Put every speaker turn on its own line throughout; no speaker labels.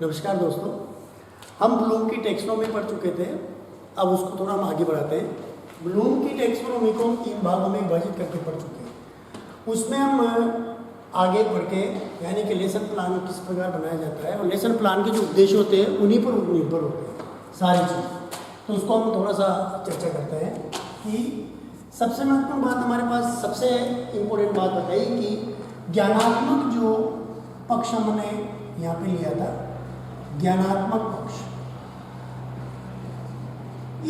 नमस्कार दोस्तों, हम ब्लूम की टैक्सोनॉमी पढ़ चुके थे। अब उसको थोड़ा हम आगे बढ़ाते हैं। ब्लूम की टैक्सोनॉमी को हम 3 भागों में विभाजित करके पढ़ चुके हैं। उसमें हम आगे बढ़ के यानी कि लेसन प्लान किस प्रकार बनाया जाता है और लेसन प्लान के जो उद्देश्य होते हैं उन्हीं पर निर्भर होते हैं सारी चीज़। तो उसको हम थोड़ा सा चर्चा करते हैं कि सबसे महत्वपूर्ण बात हमारे पास सबसे इम्पोर्टेंट बात बताई कि ज्ञानात्मक जो पक्ष हमने यहाँ पे लिया था, ज्ञानात्मक पक्ष।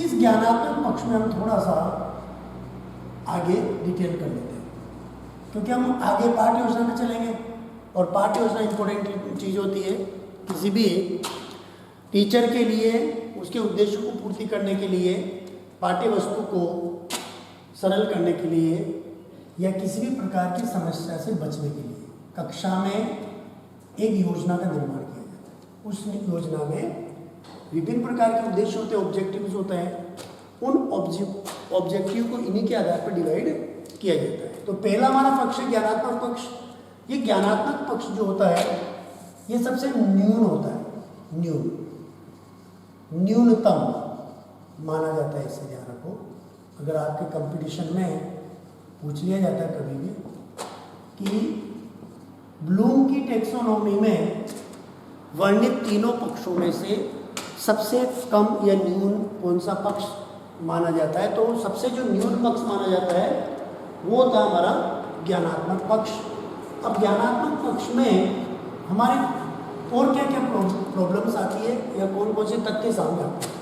इस ज्ञानात्मक पक्ष में हम थोड़ा सा आगे डिटेल कर लेते हैं, क्योंकि हम आगे पाठ्य योजना में चलेंगे और पाठ्य योजना इंपॉर्टेंट चीज़ होती है किसी भी टीचर के लिए। उसके उद्देश्य को पूर्ति करने के लिए, पाठ्य वस्तु को सरल करने के लिए या किसी भी प्रकार की समस्या से बचने के लिए कक्षा में एक योजना का निर्माण किया जाता है। उस योजना में विभिन्न प्रकार के उद्देश्य होते हैं, ऑब्जेक्टिव्स होते हैं। उन ऑब्जेक्टिव को इन्हीं के आधार पर डिवाइड किया जाता है। तो पहला हमारा पक्ष है ज्ञानात्मक पक्ष। ये ज्ञानात्मक पक्ष जो होता है ये सबसे न्यून होता है, न्यूनतम माना जाता है। इससे ध्यान रखो, अगर आपके कंपटीशन में पूछ लिया जाता है कभी भी कि ब्लूम की टैक्सोनॉमी में वर्णित तीनों पक्षों में से सबसे कम या न्यून कौन सा पक्ष माना जाता है, तो सबसे जो न्यून पक्ष माना जाता है वो था हमारा ज्ञानात्मक पक्ष। अब ज्ञानात्मक पक्ष में हमारे और क्या क्या प्रॉब्लम्स आती है या कौन कौन से तथ्य सामने आते हैं।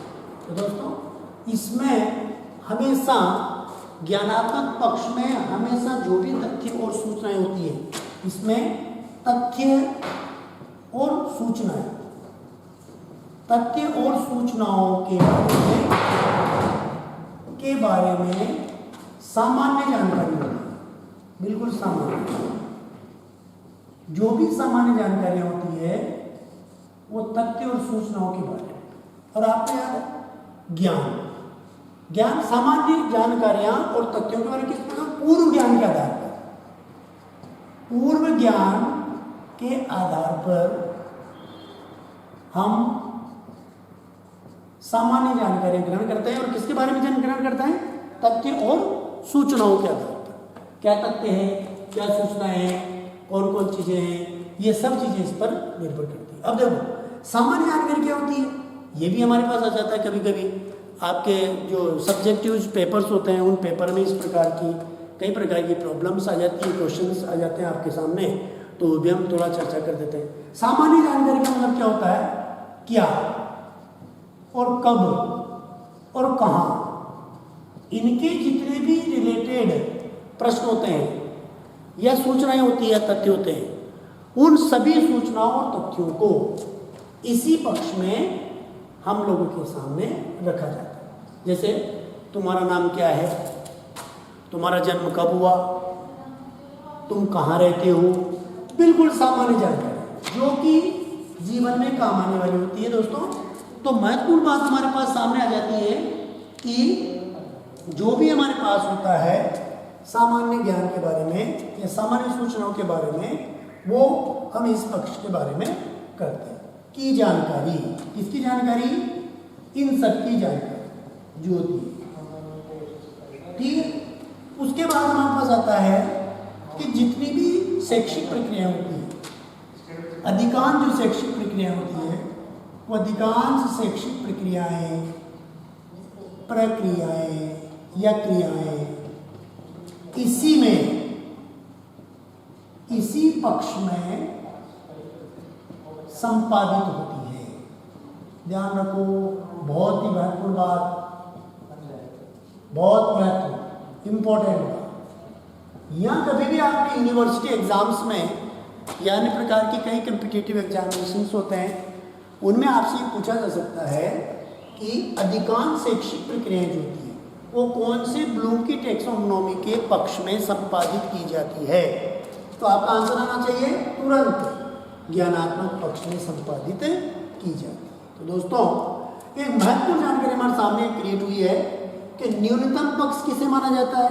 तो दोस्तों इसमें हमेशा ज्ञानात्मक पक्ष में हमेशा जो भी तथ्य और सूचनाएं होती है, इसमें तथ्य और सूचनाएं, तथ्य और सूचनाओं के बारे में सामान्य जानकारी होती है, बिल्कुल सामान्य। जो भी सामान्य जानकारी होती है वो तथ्य और सूचनाओं के बारे में। और आपको याद है ज्ञान सामान्य जानकारियां और तथ्यों के बारे में किस प्रकार पूर्व ज्ञान के आधार पर, पूर्व ज्ञान के आधार पर हम सामान्य जानकारी ग्रहण करते हैं। और किसके बारे में ग्रहण करते हैं? तथ्य और सूचनाओं के आधार पर। क्या तथ्य है, क्या सूचनाएं हैं, कौन कौन चीजें हैं, ये सब चीजें इस पर निर्भर करती है। अब देखो सामान्य जानकारी क्या होती है, ये भी हमारे पास आ जाता है कभी कभी। आपके जो सब्जेक्टिव पेपर्स होते हैं उन पेपर में इस प्रकार की कई प्रकार की प्रॉब्लम्स आ जाती है, क्वेश्चंस आ जाते हैं आपके सामने, तो भी हम थोड़ा चर्चा कर देते हैं। सामान्य जानकारी का मतलब क्या होता है? क्या और कब और कहाँ, इनके जितने भी रिलेटेड प्रश्न होते हैं या सूचनाएं होती है, तथ्य होते हैं, उन सभी सूचनाओं और तथ्यों को इसी पक्ष में हम लोगों के सामने रखा जाता है। जैसे तुम्हारा नाम क्या है, तुम्हारा जन्म कब हुआ, तुम कहाँ रहते हो, बिल्कुल सामान्य जानकारी जो कि जीवन में काम आने वाली होती है दोस्तों। तो महत्वपूर्ण बात हमारे पास सामने आ जाती है कि जो भी हमारे पास होता है सामान्य ज्ञान के बारे में या सामान्य सूचनाओं के बारे में, वो हम इस पक्ष के बारे में करते हैं। की जानकारी, किसकी जानकारी? इन सब की जानकारी जो होती है, ठीक है। उसके बाद हमारे पास आता है कि जितनी भी शैक्षिक प्रक्रिया होती है, अधिकांश जो शैक्षिक प्रक्रिया होती है वो अधिकांश शैक्षिक प्रक्रियाएं, प्रक्रियाएं या क्रियाएं इसी पक्ष में संपादित होती है। ध्यान रखो, बहुत ही महत्वपूर्ण बात, बहुत महत्वपूर्ण इंपॉर्टेंट बात। यहाँ कभी भी आपने यूनिवर्सिटी एग्जाम्स में या अन्य प्रकार के कई कम्पिटिटिव एग्जामिनेशंस होते हैं, उनमें आपसे पूछा जा सकता है कि अधिकांश शैक्षिक प्रक्रियाएं जो होती हैं वो कौन से ब्लूम की टैक्सोनॉमी के पक्ष में संपादित की जाती है। तो आपका आंसर आना चाहिए तुरंत, ज्ञानात्मक पक्ष में संपादित की जाती है। तो दोस्तों एक महत्वपूर्ण जानकारी हमारे सामने क्रिएट हुई है कि न्यूनतम पक्ष किसे माना जाता है।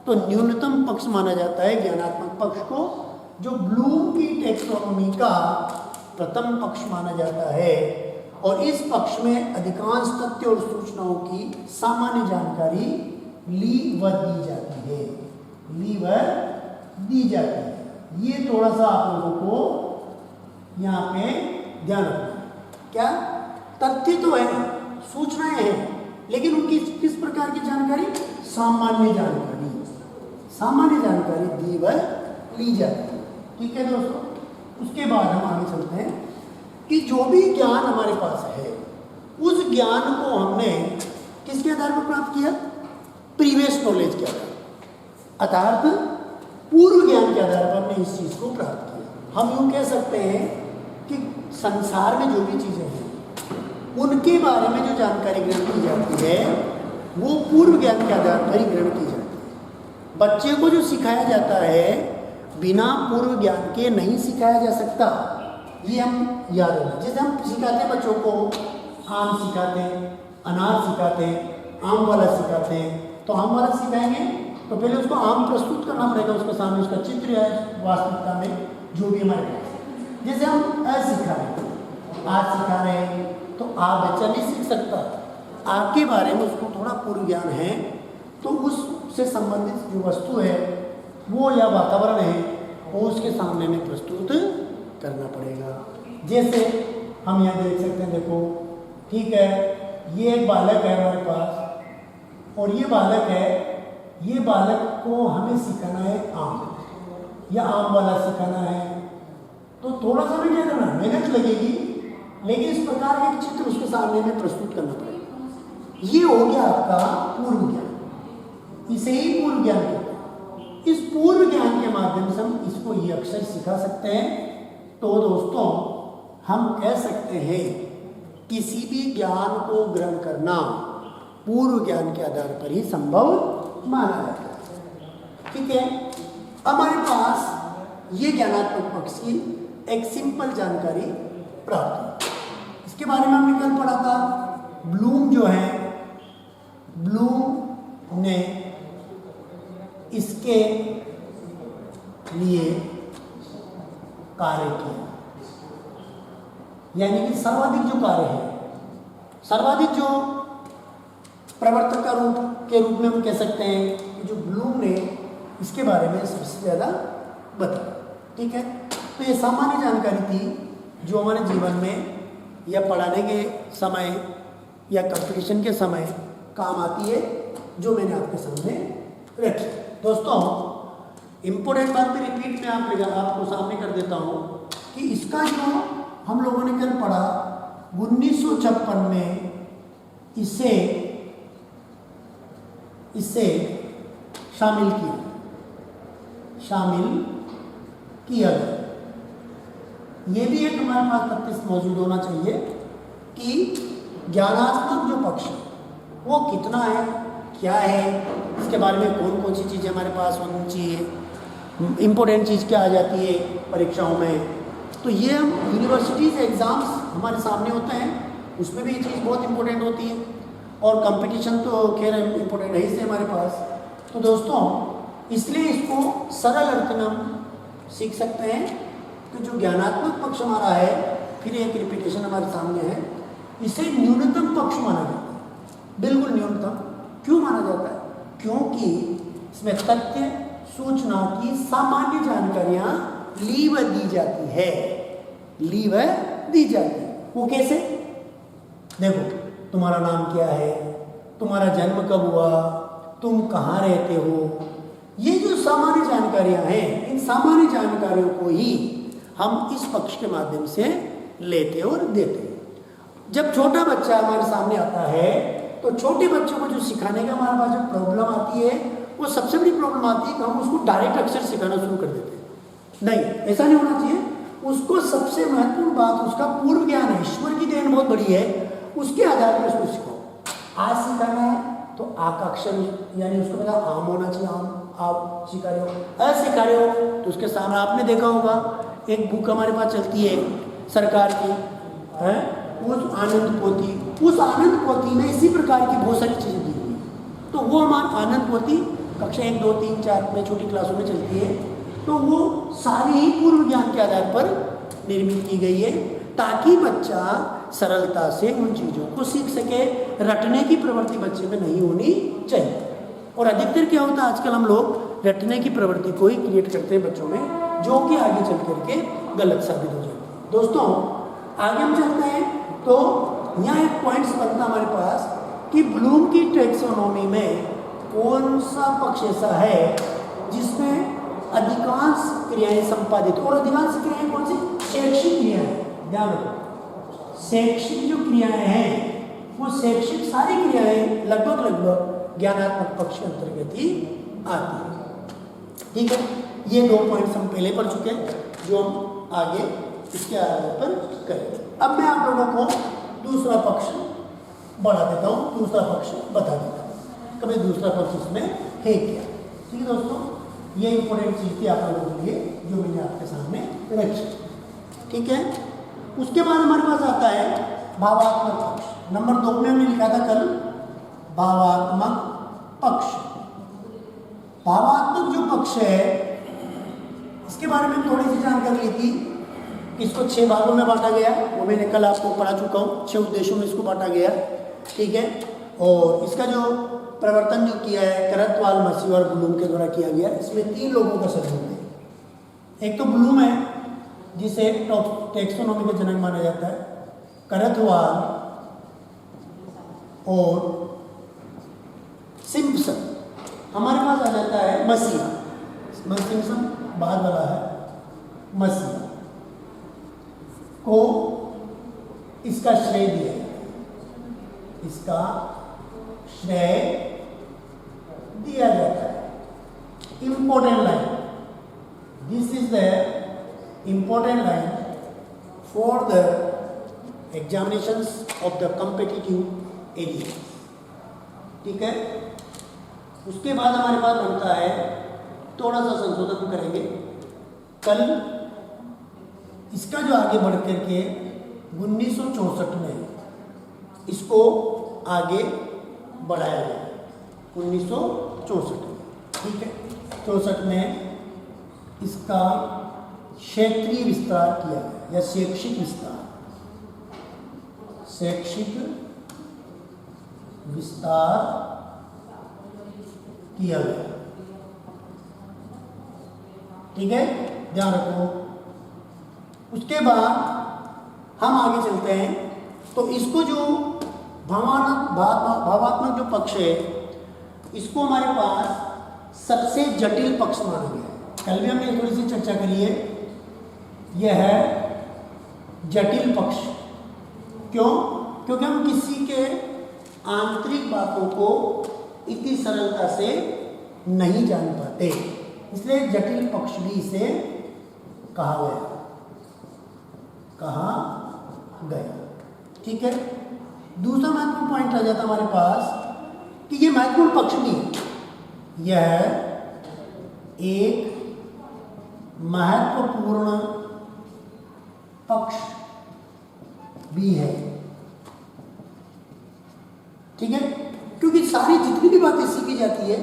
तो न्यूनतम पक्ष माना जाता है ज्ञानात्मक पक्ष को, जो ब्लूम की टैक्सोनॉमी का प्रथम पक्ष माना जाता है और इस पक्ष में अधिकांश तथ्य और सूचनाओं की सामान्य जानकारी ली व दी जाती है। ली व दी जाती है। ये थोड़ा सा आप लोगों को यहाँ पे ध्यान रखना है। क्या तथ्य तो है, सूचनाएं हैं, लेकिन उनकी किस प्रकार की जानकारी? सामान्य जानकारी। सामान्य जानकारी दी व ली जाती है। ठीक है दोस्तों, उसके बाद हम आगे चलते हैं कि जो भी ज्ञान हमारे पास है उस ज्ञान को हमने किसके आधार पर प्राप्त किया? प्रीवियस नॉलेज के आधार पर, अर्थात पूर्व ज्ञान के आधार पर हमने इस चीज को प्राप्त किया। हम यूँ कह सकते हैं कि संसार में जो भी चीजें हैं उनके बारे में जो जानकारी ग्रहण की जाती है वो पूर्व ज्ञान के आधार पर ही ग्रहण की जाती है। बच्चे को जो सिखाया जाता है बिना पूर्व ज्ञान के नहीं सिखाया जा सकता, ये हम याद रखना। जैसे हम सिखाते हैं बच्चों को, आम सिखाते हैं, अनार सिखाते हैं, आम वाला सिखाते हैं, तो आम वाला सिखाएंगे तो पहले उसको आम प्रस्तुत करना पड़ेगा, उसके सामने उसका चित्र है वास्तविकता में जो भी हमारे पास। जैसे हम अ सिखा रहे हैं, आज सिखा रहे हैं, तो आ बच्चा नहीं सीख सकता। आपके बारे में उसको थोड़ा पूर्व ज्ञान है तो उससे संबंधित जो वस्तु है वो या वातावरण है वो उसके सामने में प्रस्तुत करना पड़ेगा। जैसे हम यहाँ देख सकते हैं, देखो ठीक है, ये एक बालक है हमारे पास और ये बालक है, ये बालक को हमें सिखाना है आम या आम वाला सिखाना है, तो थोड़ा सा भी क्या करना, मेहनत लगेगी, लेकिन इस प्रकार के चित्र उसके सामने में प्रस्तुत करना पड़ेगा। ये हो गया आपका पूर्व ज्ञान, इसे ही पूर्व ज्ञान कहते हैं। इस पूर्व ज्ञान के माध्यम से हम इसको ये अक्षर सिखा सकते हैं। तो दोस्तों हम कह सकते हैं किसी भी ज्ञान को ग्रहण करना पूर्व ज्ञान के आधार पर ही संभव माना जाता है। ठीक है, हमारे पास ये ज्ञानात्मक पक्ष की एक सिंपल जानकारी प्राप्त हुई। इसके बारे में हमने कल पढ़ा था, ब्लूम जो है, ब्लूम ने इसके लिए कार्य किया, यानी कि सर्वाधिक जो कार्य है, सर्वाधिक जो प्रवर्तक का रूप के रूप में हम कह सकते हैं कि जो ब्लूम ने इसके बारे में सबसे ज़्यादा बताया। ठीक है, तो ये सामान्य जानकारी थी जो हमारे जीवन में या पढ़ाने के समय या कंपटीशन के समय काम आती है, जो मैंने आपके सामने रखी। दोस्तों इम्पोर्टेंट बात में रिपीट में आपको सामने कर देता हूँ कि इसका जो हम लोगों ने कल पढ़ा 1956 में इसे शामिल किया गया। ये भी एक हमारे पास तथ्य मौजूद होना चाहिए कि ज्ञानात्मक जो पक्ष है वो कितना है, क्या है, इसके बारे में कौन कौन सी चीज़ें हमारे पास होनी चाहिए, इम्पोर्टेंट चीज़ क्या आ जाती है परीक्षाओं में। तो ये हम यूनिवर्सिटीज़ एग्ज़ाम्स हमारे सामने होते हैं, उसमें भी ये चीज़ बहुत इंपॉर्टेंट होती है, और कंपटीशन तो खैर इम्पोर्टेंट है इससे हमारे पास। तो दोस्तों इसलिए इसको सरल अर्थ में हम सीख सकते हैं कि जो ज्ञानात्मक पक्ष हमारा है, फिर एक रिपीटेशन हमारे सामने है, इसे न्यूनतम पक्ष माना जाता है। बिल्कुल न्यूनतम क्यों माना जाता है? क्योंकि इसमें तथ्य सूचना की सामान्य जानकारियां ली व दी जाती है, ली व दी जाती है। वो कैसे? देखो, तुम्हारा नाम क्या है, तुम्हारा जन्म कब हुआ, तुम कहाँ रहते हो, ये जो सामान्य जानकारियां हैं, इन सामान्य जानकारियों को ही हम इस पक्ष के माध्यम से लेते और देते हैं। जब छोटा बच्चा हमारे सामने आता है तो छोटे बच्चों को जो सिखाने का हमारे पास जो प्रॉब्लम आती है, वो सबसे बड़ी प्रॉब्लम आती है कि हम उसको डायरेक्ट अक्षर सिखाना शुरू कर देते हैं। नहीं, ऐसा नहीं होना चाहिए। उसको सबसे महत्वपूर्ण बात उसका पूर्व ज्ञान है, ईश्वर की देन बहुत बड़ी है, उसके आधार पर उसको सिखाओ। आज सिखाना है तो आ का अक्षर यानी उसको पता आम होना चाहिए, आम आप सिखा रहे हो। अ सिखा रहे हो तो उसके सामने आपने देखा होगा एक बुक हमारे पास चलती है सरकार की, है उस आनंद पोथी। उस आनंद पोथी में इसी प्रकार की बहुत सारी चीज़ें दी हुई है। तो वो हमारा आनंद पोथी कक्षा 1, 2, 3, 4 में छोटी क्लासों में चलती है। तो वो सारी ही पूर्व ज्ञान के आधार पर निर्मित की गई है ताकि बच्चा सरलता से उन चीज़ों को सीख सके। रटने की प्रवृत्ति बच्चे में नहीं होनी चाहिए। और अधिकतर क्या होता है, आजकल हम लोग रटने की प्रवृत्ति को ही क्रिएट करते हैं बच्चों में, जो कि आगे चल करके गलत साबित हो जाती है। दोस्तों आगे हम चलते हैं तो यहाँ एक पॉइंट्स बनता हमारे पास कि ब्लूम की टैक्सोनॉमी में कौन सा पक्ष ऐसा है जिसमें अधिकांश क्रियाएं संपादित, और अधिकांश क्रियाएं कौन सी, शैक्षिक क्रियाएं। ध्यान रखो, शैक्षिक जो क्रियाएं हैं वो शैक्षिक सारी क्रियाएं लगभग ज्ञानात्मक पक्ष के अंतर्गत ही आती है। ठीक है, ये 2 पॉइंट्स हम पहले पढ़ चुके हैं जो हम आगे इसके आधार पर करेंगे। अब मैं आप लोगों को दूसरा पक्ष बढ़ा देता हूँ, दूसरा पक्ष बता देता हूँ कभी दूसरा पक्ष इसमें है क्या। ठीक है दोस्तों, ये इंपॉर्टेंट चीज़ थी आप लोगों के लिए जो मैंने आपके सामने रखी। ठीक है, उसके बाद हमारे पास आता है भावात्मक पक्ष। नंबर 2 में हमने लिखा था कल भावात्मक पक्ष। भावात्मक जो पक्ष है इसके बारे में थोड़ी सी जानकारी ली थी। इसको 6 भागों में बांटा गया, वो मैंने कल आपको पढ़ा चुका हूँ। 6 उद्देश्यों में इसको बांटा गया। ठीक है, और इसका जो प्रवर्तन जो किया है करतवाल, मसी और ब्लूम के द्वारा किया गया। इसमें 3 लोगों का सहयोग है। एक तो ब्लूम है जिसे टैक्सोनॉमी का जनक माना जाता है, करतवाल और सिम्पसन। हमारे पास आ जाता है मसीहा। सिम्पसन बाद वाला है, मसीहा को इसका श्रेय दिया, इसका श्रेय दिया जाता है। Important line, this is the important line for the examinations of the competitive area. ठीक है, उसके बाद हमारे पास बनता है, थोड़ा सा संशोधन करेंगे कल। इसका जो आगे बढ़ करके 1964 में इसको आगे बढ़ाया गया, 1964 में। ठीक है, 64 में इसका क्षेत्रीय विस्तार किया गया या शैक्षिक विस्तार, शैक्षिक विस्तार किया गया। ठीक है, ध्यान रखो। उसके बाद हम आगे चलते हैं तो इसको जो भावात्मक जो पक्ष है इसको हमारे पास सबसे जटिल पक्ष माना गया है। कल भी हमने थोड़ी सी चर्चा करी है, यह है जटिल पक्ष। क्यों? क्योंकि हम किसी के आंतरिक बातों को इतनी सरलता से नहीं जान पाते, इसलिए जटिल पक्ष भी इसे कहा गया। ठीक है, दूसरा महत्वपूर्ण पॉइंट आ जाता हमारे पास कि ये महत्वपूर्ण पक्ष भी है, यह एक महत्वपूर्ण पक्ष भी है। ठीक है, क्योंकि सारी जितनी भी बातें सीखी जाती है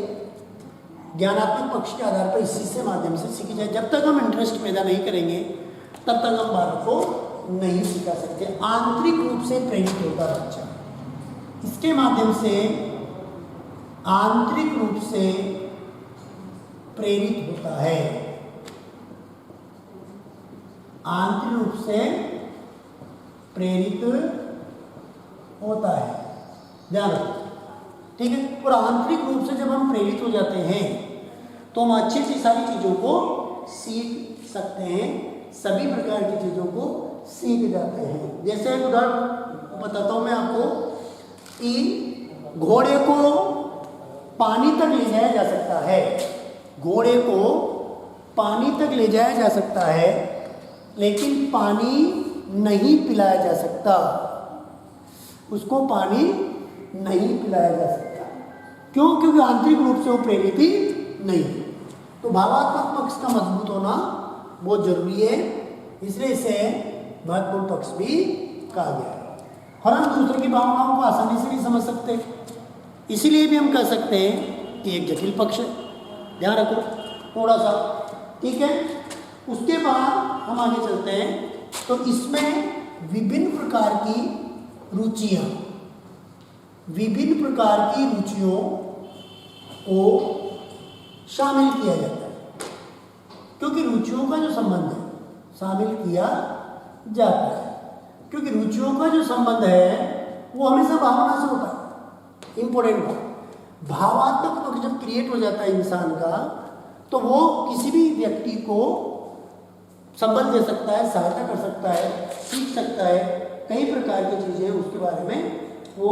ज्ञानात्मक पक्ष के आधार पर इसी से माध्यम से सीखी जाए। जब तक हम इंटरेस्ट पैदा नहीं करेंगे तब तक हम बात को नहीं सिखा सकते। आंतरिक रूप से प्रेरित होता बच्चा, इसके माध्यम से आंतरिक रूप से प्रेरित होता है, आंतरिक रूप से प्रेरित होता है। ध्यान रखो। ठीक है, और आंतरिक रूप से जब हम प्रेरित हो जाते हैं तो हम अच्छी अच्छी सारी चीज़ों को सीख सकते हैं, सभी प्रकार की चीज़ों को सीख जाते हैं। जैसे एक उदाहरण बताता हूँ मैं आपको कि घोड़े को पानी तक ले जाया जा सकता है, घोड़े को पानी तक ले जाया जा सकता है, लेकिन पानी नहीं पिलाया जा सकता, उसको पानी नहीं पिलाया जा सकता। क्यों? क्योंकि आंतरिक रूप से वो प्रेरित ही नहीं है। तो भावात्मक पक्ष का मजबूत होना बहुत जरूरी है, इसलिए इसे महत्वपूर्ण पक्ष भी कहा गया है। और हम दूसरे की भावनाओं को आसानी से नहीं समझ सकते, इसीलिए भी हम कह सकते हैं कि एक जटिल पक्ष है। ध्यान रखो थोड़ा सा। ठीक है, उसके बाद हम आगे चलते हैं तो इसमें विभिन्न प्रकार की रुचियां, विभिन्न प्रकार की रुचियों को शामिल किया जाता है, क्योंकि रुचियों का जो संबंध है शामिल किया जाता है, क्योंकि रुचियों का जो संबंध है वो हमेशा भावना से होता है। इंपॉर्टेंट बात, भावात्मक पक्ष जब क्रिएट हो जाता है इंसान का, तो वो किसी भी व्यक्ति को संबल दे सकता है, सहायता कर सकता है, सीख सकता है, कई प्रकार की चीज़ें उसके बारे में वो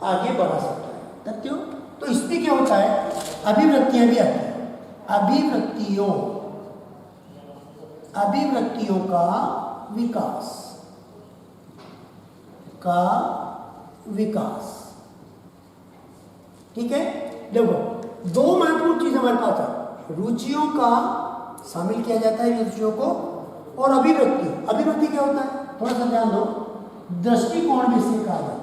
आगे बढ़ा सकता है। तथ्यों तो इसमें क्या होता है, अभिव्यक्तियां भी आती हैं। अभिव्यक्तियों का विकास, ठीक है। देखो, दो महत्वपूर्ण चीज हमारे पास है, रुचियों का शामिल किया जाता है रुचियों को, और अभिव्यक्ति क्या होता है, थोड़ा सा ध्यान दो, दृष्टिकोण भी इसे कहा जाता है।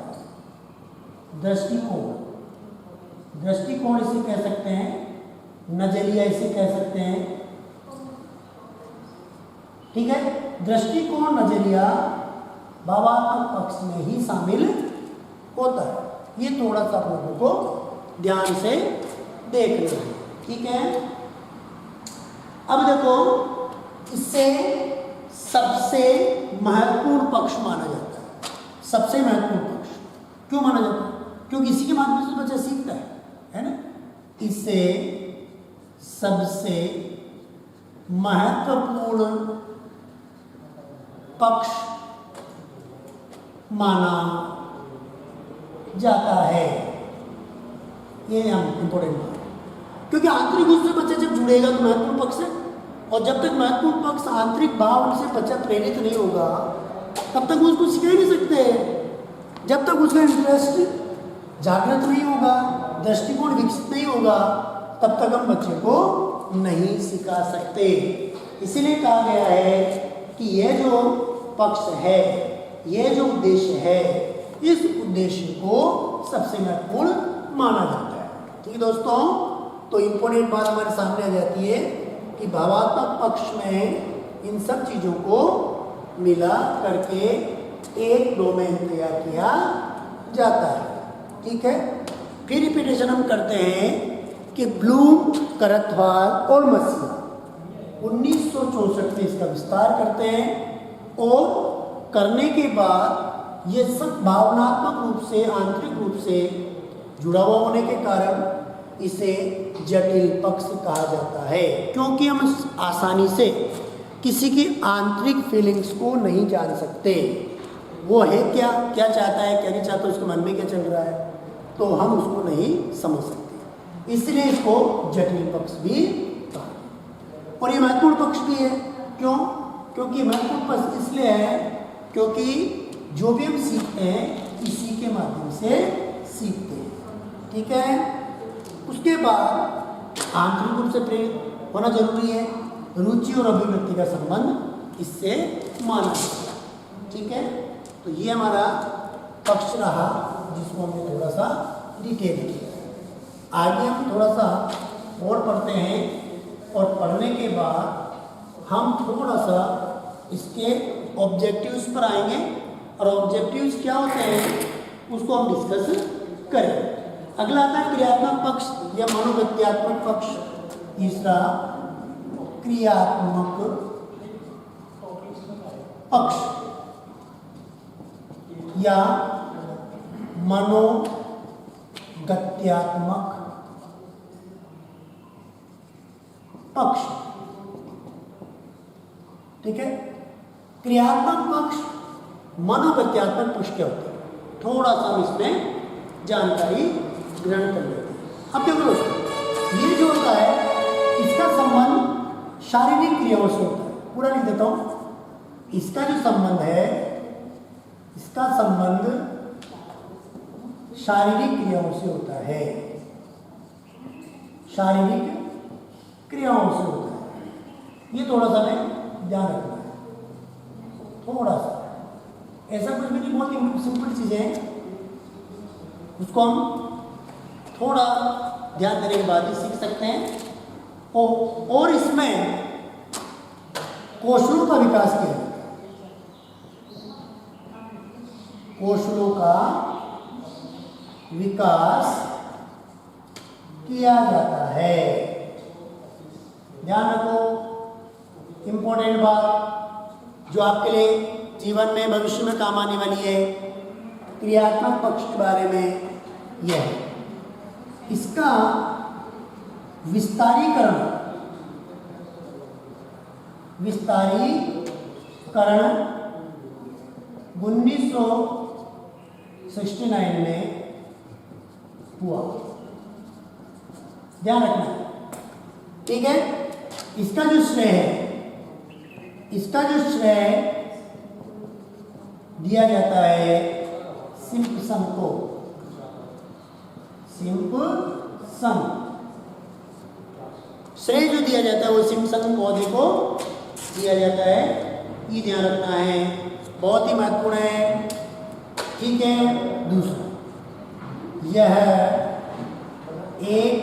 दृष्टिकोण इसे कह सकते हैं, नजरिया इसे कह सकते हैं, ठीक है। दृष्टिकोण, नजरिया भावात्मक पक्ष में ही शामिल होता है। ये थोड़ा सा आप लोगों को ध्यान से देख लेना है, ठीक है। अब देखो, इससे सबसे महत्वपूर्ण पक्ष माना जाता है। सबसे महत्वपूर्ण पक्ष क्यों माना जाता है, क्योंकि इसी के माध्यम से बच्चा सीखता है ना। इसे सबसे महत्वपूर्ण पक्ष माना जाता है। ये इंपॉर्टेंट बात, क्योंकि आंतरिक रूप से बच्चा जब जुड़ेगा तो महत्वपूर्ण पक्ष है, और जब तक महत्वपूर्ण पक्ष आंतरिक भाव से बच्चा प्रेरित नहीं होगा तब तक वो उसको सीख ही नहीं सकते। जब तक उसका इंटरेस्ट जागृत नहीं होगा, दृष्टिकोण विकसित नहीं होगा, तब तक हम बच्चे को नहीं सिखा सकते। इसीलिए कहा गया है कि यह जो पक्ष है, यह जो उद्देश्य है, इस उद्देश्य को सबसे महत्वपूर्ण माना जाता है। ठीक है दोस्तों, तो इंपॉर्टेंट बात हमारे सामने आ जाती है कि भावात्मक पक्ष में इन सब चीज़ों को मिला करके एक डोमेन तैयार किया जाता है। ठीक है, फिर रिपीटेशन हम करते हैं कि ब्लूम, करथवाल और मसीहा 1964 में इसका विस्तार करते हैं, और करने के बाद ये सब भावनात्मक रूप से, आंतरिक रूप से जुड़ा हुआ होने के कारण इसे जटिल पक्ष कहा जाता है, क्योंकि हम आसानी से किसी की आंतरिक फीलिंग्स को नहीं जान सकते। वो है क्या, क्या चाहता है, क्या नहीं चाहता, उसके मन में क्या चल रहा है, तो हम उसको नहीं समझ सकते। इसलिए इसको जटिल पक्ष भी कहा। और ये महत्वपूर्ण पक्ष भी है। क्यों? क्योंकि महत्वपूर्ण पक्ष इसलिए है क्योंकि जो भी हम सीखते हैं इसी के माध्यम से सीखते हैं। ठीक है, उसके बाद आंतरिक रूप से प्रेरित होना जरूरी है। रुचि और अभिव्यक्ति का संबंध इससे माना जाता है। ठीक है, तो ये हमारा पक्ष रहा जिसको हमने थोड़ा सा डिटेल किया। आगे हम थोड़ा सा और पढ़ते हैं, और पढ़ने के बाद हम थोड़ा सा इसके ऑब्जेक्टिव्स पर आएंगे, और ऑब्जेक्टिव्स क्या होते हैं उसको हम डिस्कस करें। अगला आता है क्रियात्मक पक्ष या मनोगत्यात्मक पक्ष। तीसरा क्रियात्मक पक्ष या मनोगत्यात्मक पक्ष। ठीक है, क्रियात्मक पक्ष, मनोगत्यात्मक पक्ष क्या होता है, थोड़ा सा हम इसमें जानकारी ग्रहण कर लेते हैं। अब देखो दोस्तों, ये जो होता है इसका संबंध शारीरिक क्रियाओं से होता है। पूरा लिख देता हूं। इसका जो संबंध है, इसका संबंध शारीरिक क्रियाओं से होता है। शारीरिक क्रियाओं से होता है। ये थोड़ा सा हमें ध्यान रखना है। थोड़ा सा ऐसा कुछ भी नहीं, बहुत सिंपल चीजें हैं, उसको हम थोड़ा ध्यान देने के बाद ही सीख सकते हैं। और इसमें कौशलों का विकास किया जाता है। कौशलों का विकास किया जाता है। ध्यान रखो, इंपॉर्टेंट बात जो आपके लिए जीवन में भविष्य में काम आने वाली है, क्रियात्मक पक्ष के बारे में यह है। इसका विस्तारीकरण 1969 में हुआ। ध्यान रखना, ठीक है। इसका जो श्रेय दिया जाता है सिम्पसन को। सिम्पसन श्रेय जो दिया जाता है वो सिम्पसन पौधे को दिया जाता है। ये ध्यान रखना है, बहुत ही महत्वपूर्ण है, ठीक है। दूसरा, यह एक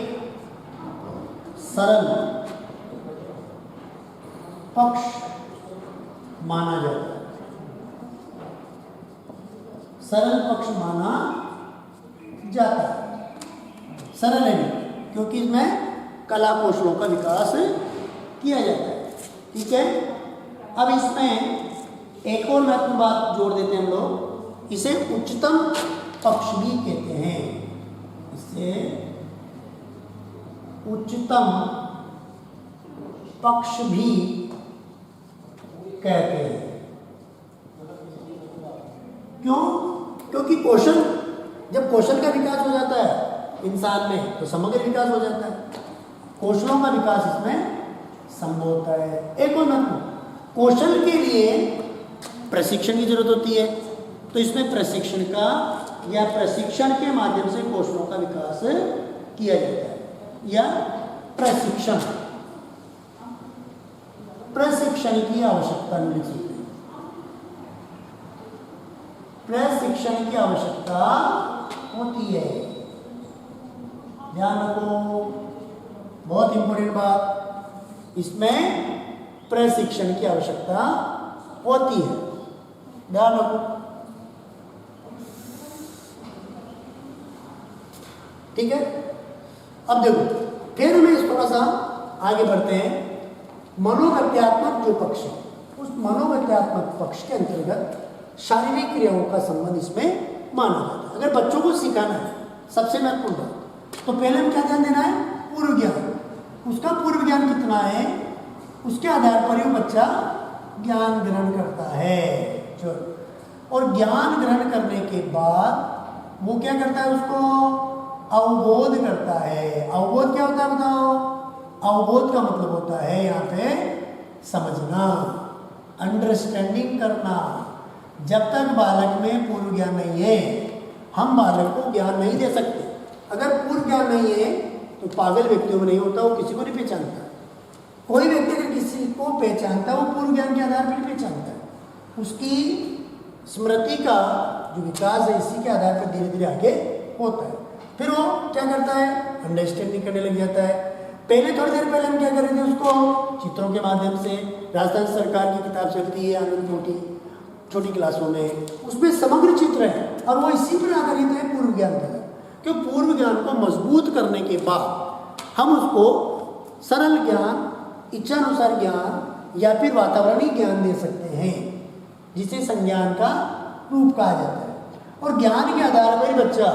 सरल पक्ष माना जाता है। सरल पक्ष माना जाता है। सरल है क्योंकि इसमें कला कौशलों का विकास किया जाता है, ठीक है। अब इसमें एक और महत्वपूर्ण बात जोड़ देते हैं हम लोग, इसे उच्चतम पक्ष भी कहते हैं। इसे उच्चतम पक्ष भी कहते हैं। क्यों? क्योंकि जब कौशल का विकास हो जाता है इंसान में तो समग्र विकास हो जाता है। कौशलों का विकास इसमें संभव होता है। एक और महत्वपूर्ण, कौशल के लिए प्रशिक्षण की जरूरत होती है, तो इसमें प्रशिक्षण का या प्रशिक्षण के माध्यम से कौशलों का विकास किया जाता है। या प्रशिक्षण की आवश्यकता निम्नलिखित है। प्रशिक्षण की आवश्यकता होती है। ध्यान रखो, बहुत इंपॉर्टेंट बात, इसमें प्रशिक्षण की आवश्यकता होती है। ध्यान रखो, ठीक है। अब देखो, फिर हमें इस थोड़ा सा आगे बढ़ते हैं। मनोगत्यात्मक जो पक्ष है, उस मनोगत्यात्मक पक्ष के अंतर्गत शारीरिक क्रियाओं का संबंध इसमें माना जाता है। अगर बच्चों को सिखाना है, सबसे महत्वपूर्ण बात, तो पहले हम क्या ध्यान देना है? पूर्व ज्ञान। उसका पूर्व ज्ञान कितना है, उसके आधार पर ही बच्चा ज्ञान ग्रहण करता है। और ज्ञान ग्रहण करने के बाद वो क्या करता है? उसको अवबोध करता है। अवबोध क्या होता है बताओ? अवबोध का मतलब होता है यहाँ पे समझना, अंडरस्टैंडिंग करना। जब तक बालक में पूर्व ज्ञान नहीं है, हम बालक को ज्ञान नहीं दे सकते। अगर पूर्व ज्ञान नहीं है तो पागल व्यक्तियों में नहीं होता, वो किसी को नहीं पहचानता। कोई व्यक्ति अगर किसी को पहचानता है वो पूर्व ज्ञान के आधार पर पहचानता है। उसकी स्मृति का जो विकास है इसी के आधार पर धीरे धीरे आगे होता है। फिर वो क्या करता है? अंडरस्टैंडिंग करने लग जाता है। पहले थोड़ी देर पहले हम क्या कर रहे थे? उसको चित्रों के माध्यम से, राजस्थान सरकार की किताब चलती है आनंद छोटी क्लासों में, उसमें समग्र चित्र है और वो इसी पर आधारित है पूर्व ज्ञान का। क्यों? पूर्व ज्ञान को मजबूत करने के बाद हम उसको सरल ज्ञान, इच्छानुसार ज्ञान या फिर वातावरणीय ज्ञान दे सकते हैं, जिसे संज्ञान का रूप कहा जाता है। और ज्ञान के आधार पर ही बच्चा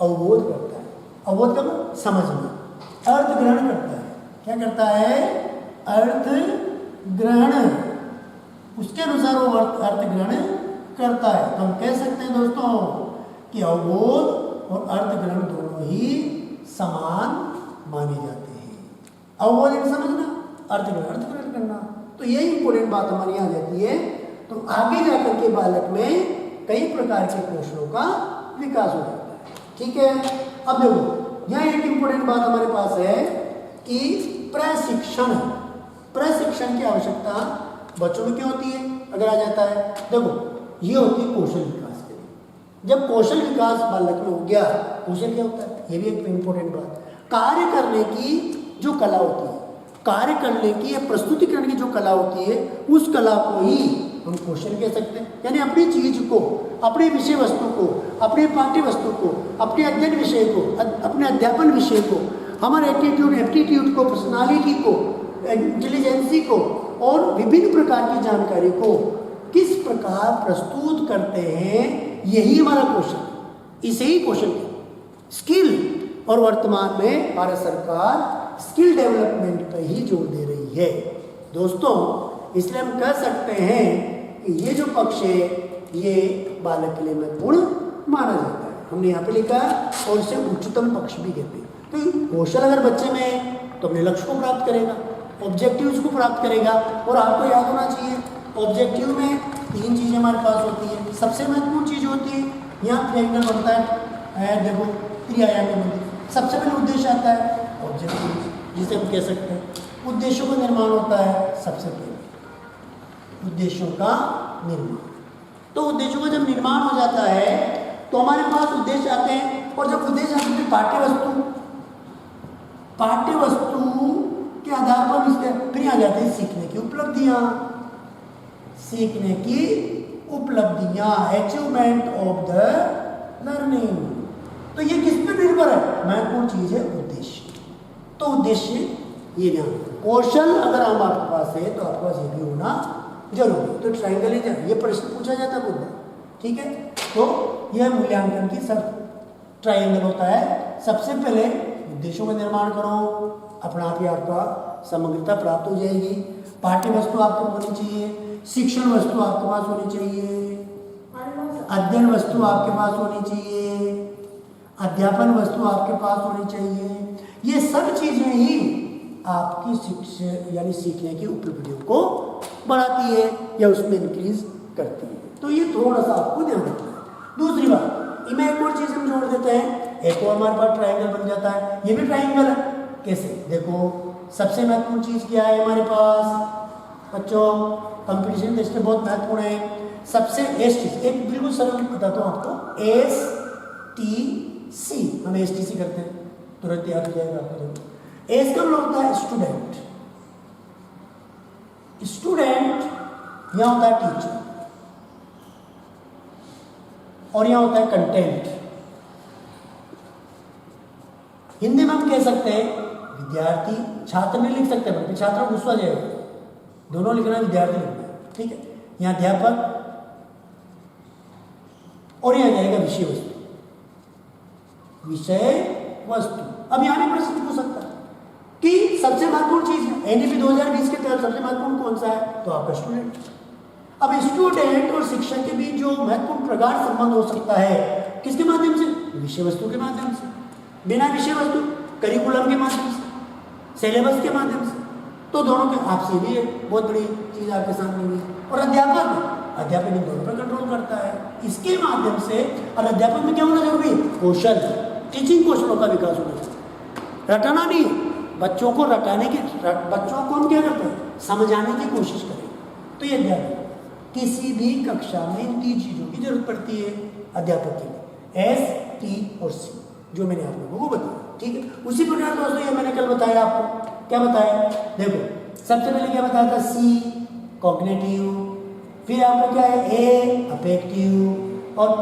अवबोध करता है। अवबोध का मतलब समझना, अर्थ ग्रहण करता है। क्या करता है? अर्थ ग्रहण। उसके अनुसार वो अर्थ ग्रहण करता है। तो हम कह सकते हैं दोस्तों कि अवबोध और अर्थ ग्रहण दोनों ही समान माने जाते हैं। अवबोध एक समझना, अर्थ ग्रहण करना। तो यही इंपॉर्टेंट बात हमारी यहाँ जाती है। तो आगे जाकर के बालक में कई प्रकार के कौशलों का विकास हो जाता है, ठीक है। अब देखो, यहाँ एक इंपॉर्टेंट बात हमारे पास है कि प्रशिक्षण की आवश्यकता बच्चों में क्यों होती है? अगर आ जाता है, देखो ये होती है कौशल विकास के लिए। जब कौशल विकास बालक में हो गया, कौशल क्या होता है? ये भी एक इंपॉर्टेंट बात। कार्य करने की जो कला होती है, कार्य करने की या प्रस्तुतिकरण की जो कला होती है, उस कला को ही हम क्वेश्चन कह सकते हैं। यानी अपनी चीज को, अपने विषय वस्तु को, अपने पाठ्य वस्तु को, अपने अध्ययन विषय को, अपने अध्यापन विषय को, हमारे एटीट्यूड एप्टीट्यूड को, पर्सनालिटी को, इंटेलिजेंसी को और विभिन्न प्रकार की जानकारी को किस प्रकार प्रस्तुत करते हैं, यही हमारा क्वेश्चन। इसे ही क्वेश्चन स्किल, और वर्तमान में भारत सरकार स्किल डेवलपमेंट पर ही जोर दे रही है दोस्तों। इसलिए हम कह सकते हैं कि ये जो पक्ष है ये बालक के लिए महत्वपूर्ण माना जाता है। हमने यहाँ पे लिखा और इसे उच्चतम पक्ष भी कहते हैं। तो कौशल अगर बच्चे में है तो अपने लक्ष्य को प्राप्त करेगा, ऑब्जेक्टिव्स को प्राप्त करेगा। और आपको याद होना चाहिए ऑब्जेक्टिव में 3 चीज़ें हमारे पास होती है। सबसे महत्वपूर्ण चीज़ होती है, यहाँ ट्रायंगल बनता है, देखो त्रिआयामी मंदिर। सबसे पहले उद्देश्य आता है ऑब्जेक्टिव, जिसे हम कह सकते हैं उद्देश्यों का निर्माण होता है। सबसे पहले उद्देश्यों का निर्माण, तो उद्देश्यों का जब निर्माण हो जाता है तो हमारे पास उद्देश्य आते हैं। और जब उद्देश्य आते हैं पाठ्य वस्तु के आधार पर इसके फिर आ जाते हैं सीखने की उपलब्धियां, सीखने की उपलब्धियां, अचीवमेंट ऑफ द लर्निंग। तो ये किस पे निर्भर है? महत्वपूर्ण चीज है उद्देश्य। तो उद्देश्य ये ध्यान, कौशल अगर हम आपके पास है तो आपके पास ये भी होना जरूरी। तो ट्रायंगल ही ये प्रश्न पूछा जाता है खुद, ठीक है। तो यह मूल्यांकन की सब ट्रायंगल होता है। सबसे पहले उद्देश्यों का निर्माण करो, अपना आप ही आपका समग्रता प्राप्त हो जाएगी। पाठ्य वस्तु आपको होनी चाहिए, शिक्षण वस्तु आपके पास होनी चाहिए, अध्ययन वस्तु आपके पास होनी चाहिए, अध्यापन वस्तु आपके पास होनी चाहिए। ये सब चीजें ही आपकी शिक्षा यानी सीखने की उपलब्धियों को बढ़ाती है या उसमें इंक्रीज करती है। तो ये थोड़ा सा आपको ध्यान रखना है। दूसरी बात, इनमें एक और चीज हम जोड़ देते हैं, एक और हमारे पास ट्रायंगल बन जाता है। ये भी ट्रायंगल है। कैसे? देखो सबसे महत्वपूर्ण चीज क्या है हमारे पास बच्चों, कंपटीशन टेस्ट में बहुत महत्वपूर्ण है। सबसे एस एक बिल्कुल सरल बताता हूँ आपको, STC, हम STC करते हैं, तुरंत याद हो जाएगा आपको। एस का मतलब होता है स्टूडेंट, स्टूडेंट यहां होता है टीचर, और यहां होता है कंटेंट। हिंदी में हम कह सकते हैं विद्यार्थी, छात्र नहीं लिख सकते बल्कि छात्र को गुस्सा जाएगा, दोनों लिखना है, विद्यार्थी लिखना है, ठीक है। यहां अध्यापक और यहां जाएगा विषय वस्तु, विषय वस्तु। अब यहां भी प्रश्न पूछ सकता है कि सबसे महत्वपूर्ण चीज है एनईपी 2020 के तहत सबसे महत्वपूर्ण कौन सा है? तो आपका स्टूडेंट। अब स्टूडेंट और शिक्षक के बीच जो महत्वपूर्ण प्रगाढ़ संबंध हो सकता है किसके माध्यम से? विषय वस्तु के माध्यम से। बिना विषय वस्तु करिकुलम के माध्यम से, सिलेबस के माध्यम से। तो दोनों के आपसे भी एक बहुत बड़ी चीज आपके सामने हुई। और अध्यापक इन दोनों पर कंट्रोल करता है इसके माध्यम से। और अध्यापक में क्या होना जरूरी? कौशल, टीचिंग कौशलों का विकास होना चाहिए। रटाना नहीं, बच्चों को रटाने की, बच्चों को हम क्या करते हैं? समझाने की कोशिश करें। तो ये अध्यापक किसी भी कक्षा में इन 3 चीजों की जरूरत पड़ती है अध्यापक के लिए, S, T और C, जो मैंने आप लोगों को बताया, ठीक है। उसी प्रकार दोस्तों ये मैंने कल बताया आपको, क्या बताया? देखो सबसे पहले क्या बताया था? C कॉग्निटिव, फिर आपको क्या है? A अफेक्टिव और P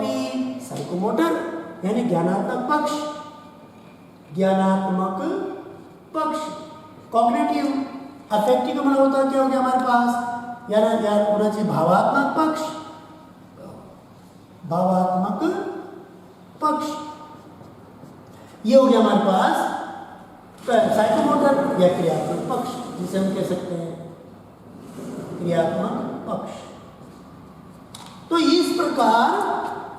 साइकोमोटर यानी ज्ञानात्मक पक्ष, ज्ञानात्मक पक्ष। कॉग्निटिव अफेक्टिव का मतलब होता है क्या हो गया हमारे पास? यार होना चाहिए भावात्मक पक्ष, भावात्मक पक्ष ये हो गया हमारे पास साइकोमोटर या क्रियात्मक पक्ष, जिसे हम कह सकते हैं क्रियात्मक पक्ष। तो इस प्रकार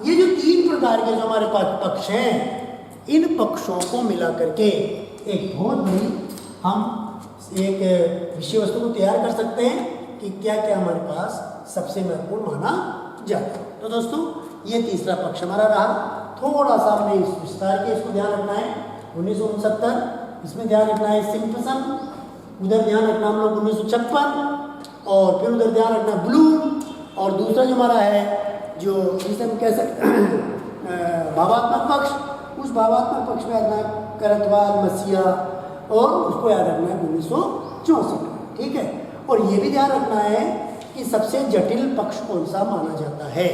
ये जो 3 प्रकार के जो हमारे पास पक्ष हैं, इन पक्षों को मिला करके एक बहुत बड़ी हम एक विषय वस्तु को तैयार कर सकते हैं कि क्या क्या हमारे पास सबसे महत्वपूर्ण माना जाता है। तो दोस्तों ये तीसरा पक्ष हमारा रहा। थोड़ा सा हमने इस विस्तार के इसको ध्यान रखना है 1969, इसमें ध्यान रखना है सिम्पसन, उधर ध्यान रखना हम लोग 1956, और फिर उधर ध्यान रखना ब्लूम, और दूसरा जो हमारा है जो जिसे हम कह सकते हैं भावात्मक पक्ष, उस भावात्मक पक्ष में रखना है करतवाल, मसीहा, और उसको याद रखना है 1964, ठीक है। और ये भी ध्यान रखना है कि सबसे जटिल पक्ष कौन सा माना जाता है।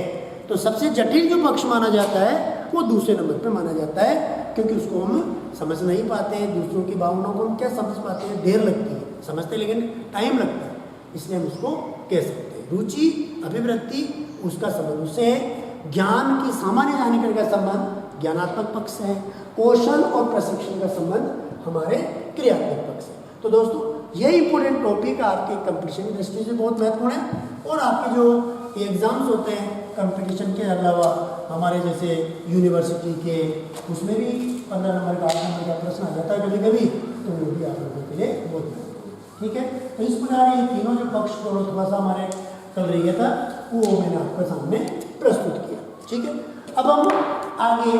तो सबसे जटिल जो पक्ष माना जाता है वो दूसरे नंबर पे माना जाता है, क्योंकि उसको हम समझ नहीं पाते हैं, दूसरों की भावनाओं को हम क्या समझ पाते हैं, देर लगती है समझते, लेकिन टाइम लगता है, इसलिए हम उसको कह सकते हैं। रुचि, अभिवृत्ति, उसका संबंध उससे है। ज्ञान की सामान्य जानकारी का संबंध ज्ञानात्मक पक्ष से है। कौशल और प्रशिक्षण का संबंध हमारे क्रियात्मक पक्ष से। तो दोस्तों ये इंपॉर्टेंट टॉपिक आपके कंपटीशन की दृष्टि से बहुत महत्वपूर्ण है, और आपके जो एग्जाम्स होते हैं कंपटीशन के अलावा हमारे जैसे यूनिवर्सिटी के, उसमें भी 15 नंबर का 8 नंबर का प्रश्न आ जाता है कभी कभी, तो वो भी आप लोगों के लिए बहुत महत्वपूर्ण। ठीक है, तो इस प्रकार ये तीनों जो पक्ष थोड़ा सा हमारे कल रही था वो मैंने आपके सामने प्रस्तुत किया। ठीक है, अब हम आगे